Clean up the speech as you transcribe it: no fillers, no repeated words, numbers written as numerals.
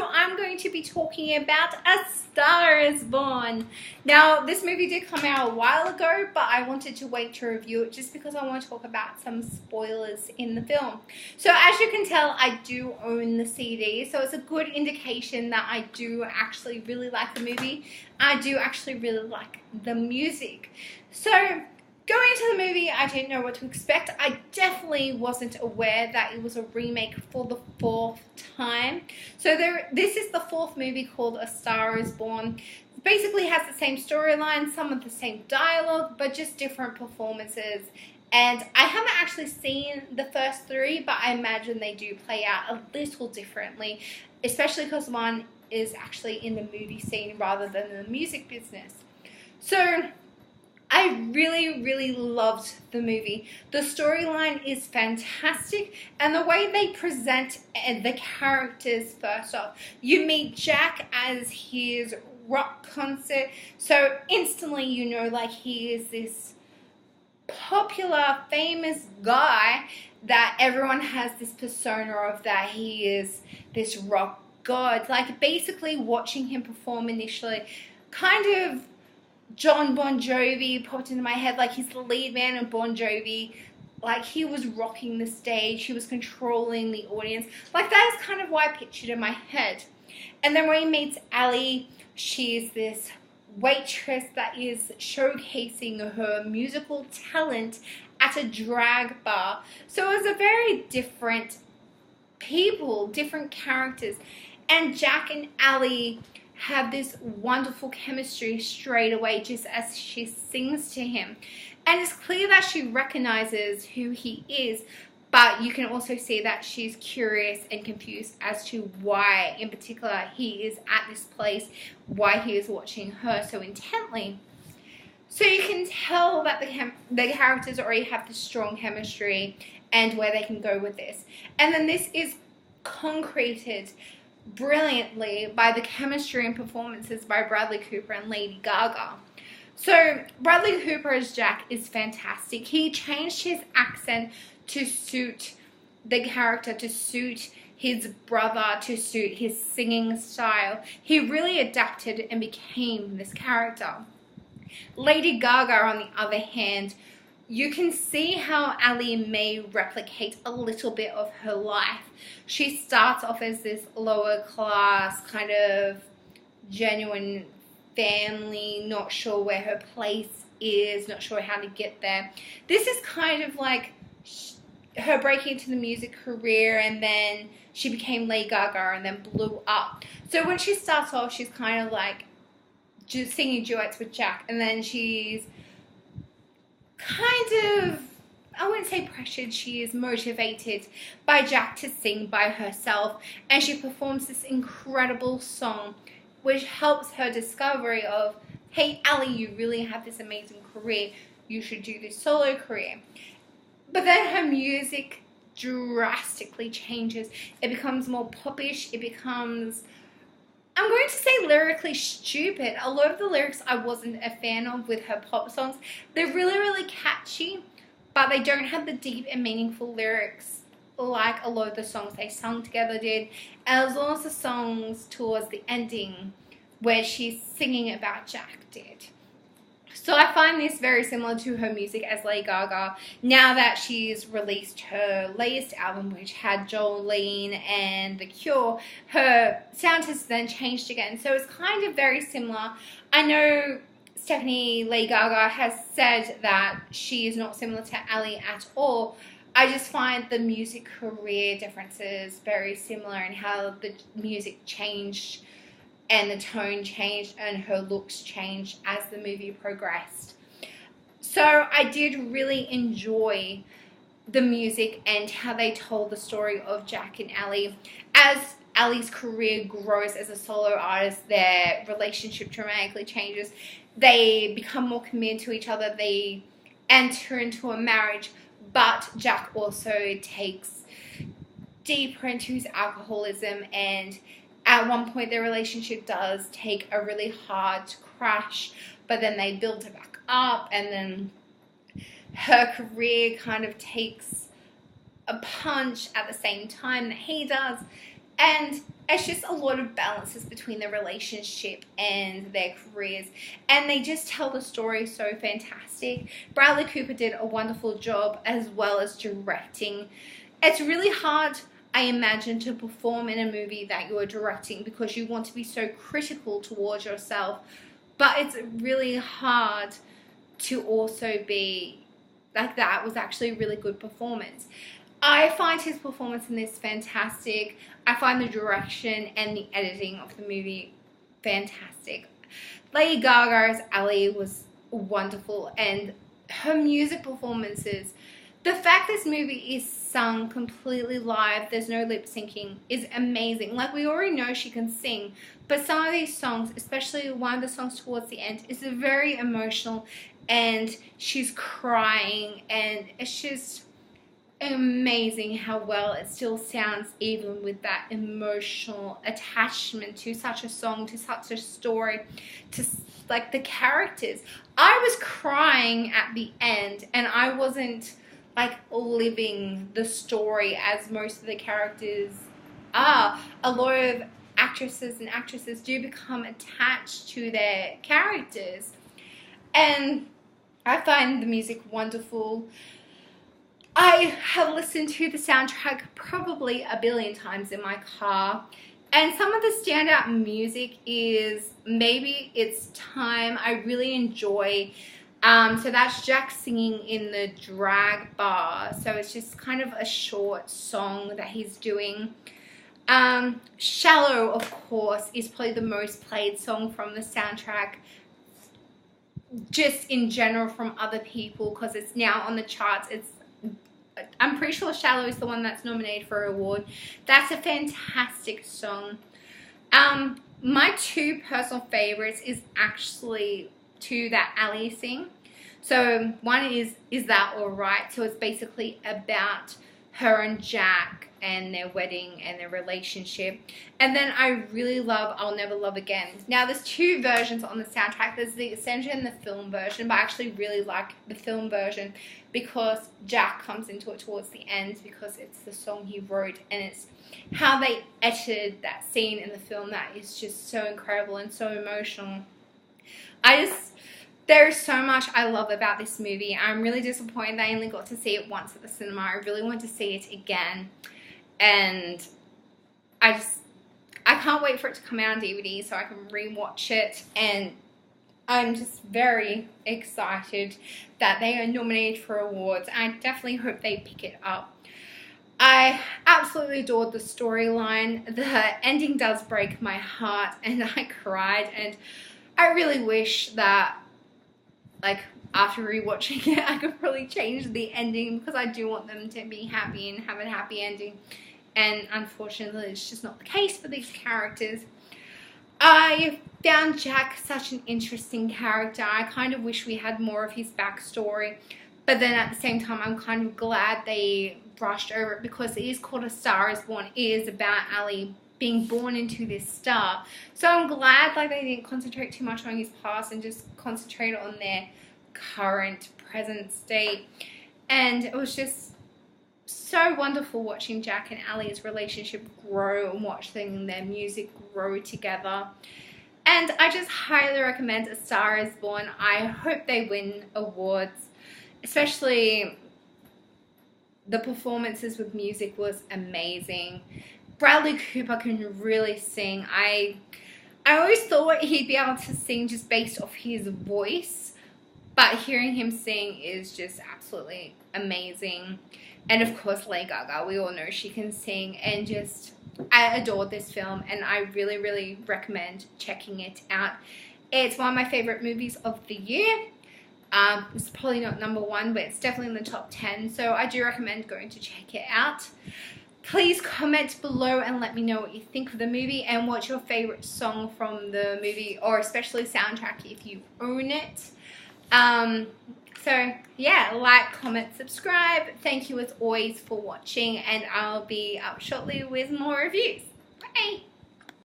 so I'm going to be talking about A Star is Born. Now, this movie did come out a while ago, but I wanted to wait to review it just because I want to talk about some spoilers in the film. So as you can tell, I do own the CD, so it's a good indication that I do actually really like the movie. I do actually really like the music. So going into the movie, I didn't know what to expect. I definitely wasn't aware that it was a remake for the 4th time. So this is the 4th movie called A Star is Born. It basically has the same storyline, some of the same dialogue, but just different performances. And I haven't actually seen the first 3, but I imagine they do play out a little differently, especially because one is actually in the movie scene rather than the music business. So I really loved the movie. The storyline is fantastic, and the way they present the characters, first off, you meet Jack as his rock concert, so instantly you know like he is this popular, famous guy that everyone has this persona of, that he is this rock god. Like basically watching him perform initially, kind of John Bon Jovi popped into my head. Like he's the lead man of Bon Jovi. Like he was rocking the stage. He was controlling the audience. Like that is kind of what I pictured in my head. And then when he meets Ali, she's this waitress that is showcasing her musical talent at a drag bar. So it was a very different people, different characters. And Jack and Ali have this wonderful chemistry straight away just as she sings to him. And it's clear that she recognizes who he is, but you can also see that she's curious and confused as to why, in particular, he is at this place, why he is watching her so intently. So you can tell that the characters already have this strong chemistry and where they can go with this. And then this is concreted brilliantly by the chemistry and performances by Bradley Cooper and Lady Gaga. So Bradley Cooper as Jack is fantastic. He changed his accent to suit the character, to suit his brother, to suit his singing style. He really adapted and became this character. Lady Gaga, on the other hand, you can see how Ali may replicate a little bit of her life. She starts off as this lower class, kind of genuine family, not sure where her place is, not sure how to get there. This is kind of like her breaking into the music career, and then she became Lady Gaga and then blew up. So when she starts off, she's kind of like just singing duets with Jack, and then she's kind of, I wouldn't say pressured, she is motivated by Jack to sing by herself, and she performs this incredible song which helps her discovery of, hey Ali, you really have this amazing career, you should do this solo career. But then her music drastically changes. It becomes more popish, it becomes, I'm going to say, lyrically stupid. A lot of the lyrics I wasn't a fan of with her pop songs. They're really catchy, but they don't have the deep and meaningful lyrics like a lot of the songs they sung together did, as well as the songs towards the ending where she's singing about Jack did. So I find this very similar to her music as Lady Gaga. Now that she's released her latest album, which had Jolene and The Cure, her sound has then changed again. So it's kind of very similar. I know Stephanie Lady Gaga has said that she is not similar to Ali at all. I just find the music career differences very similar in how the music changed and the tone changed and her looks changed as the movie progressed. So I did really enjoy the music and how they told the story of Jack and Ali. As Ali's career grows as a solo artist, their relationship dramatically changes. They become more committed to each other. They enter into a marriage, but Jack also takes deeper into his alcoholism, and at one point their relationship does take a really hard crash, but then they build it back up, and then her career kind of takes a punch at the same time that he does. And it's just a lot of balances between their relationship and their careers, and they just tell the story so fantastic. Bradley Cooper did a wonderful job, as well as directing. It's really hard, I imagine, to perform in a movie that you're directing because you want to be so critical towards yourself, but it's really hard to also be like, that was actually a really good performance. I find his performance in this fantastic. I find the direction and the editing of the movie fantastic. Lady Gaga's Ali was wonderful, and her music performances, the fact this movie is sung completely live, there's no lip syncing, is amazing. Like, we already know she can sing, but some of these songs, especially one of the songs towards the end, is very emotional, and she's crying, and it's just amazing how well it still sounds, even with that emotional attachment to such a song, to such a story, to like the characters. I was crying at the end, and I wasn't like living the story as most of the characters are. A lot of actresses do become attached to their characters, and I find the music wonderful. I have listened to the soundtrack probably a billion times in my car, and some of the standout music is Maybe It's Time. I really enjoy. So that's Jack singing in the drag bar, so it's just kind of a short song that he's doing. Shallow, of course, is probably the most played song from the soundtrack, just in general from other people, because it's now on the charts. I'm pretty sure Shallow is the one that's nominated for an award. That's a fantastic song. My two personal favorites is actually two that Ali sing. So one is That Alright? So it's basically about her and Jack and their wedding and their relationship. And then I really love I'll Never Love Again. Now, there's two versions on the soundtrack. There's the extended and the film version, but I actually really like the film version because Jack comes into it towards the end, because it's the song he wrote, and it's how they edited that scene in the film that is just so incredible and so emotional. There's so much I love about this movie. I'm really disappointed that I only got to see it once at the cinema. I really want to see it again. And I can't wait for it to come out on DVD so I can rewatch it. And I'm just very excited that they are nominated for awards. I definitely hope they pick it up. I absolutely adored the storyline. The ending does break my heart, and I cried. And I really wish that, like, after rewatching it, I could probably change the ending, because I do want them to be happy and have a happy ending. And unfortunately, it's just not the case for these characters. I found Jack such an interesting character. I kind of wish we had more of his backstory. But then at the same time, I'm kind of glad they brushed over it, because it is called A Star Is Born. It is about Ali being born into this star. So I'm glad like they didn't concentrate too much on his past and just concentrate on their current present state. And it was just so wonderful watching Jack and Ali's relationship grow and watching their music grow together. And I just highly recommend A Star Is Born. I hope they win awards, especially the performances with music was amazing. Bradley Cooper can really sing. I always thought he'd be able to sing just based off his voice, but hearing him sing is just absolutely amazing. And of course, Lady Gaga, we all know she can sing, and just, I adored this film, and I really, really recommend checking it out. It's one of my favorite movies of the year. It's probably not number one, but it's definitely in the top 10, so I do recommend going to check it out. Please comment below and let me know what you think of the movie and what's your favorite song from the movie, or especially soundtrack if you own it. So yeah, like, comment, subscribe. Thank you as always for watching, and I'll be up shortly with more reviews. Bye!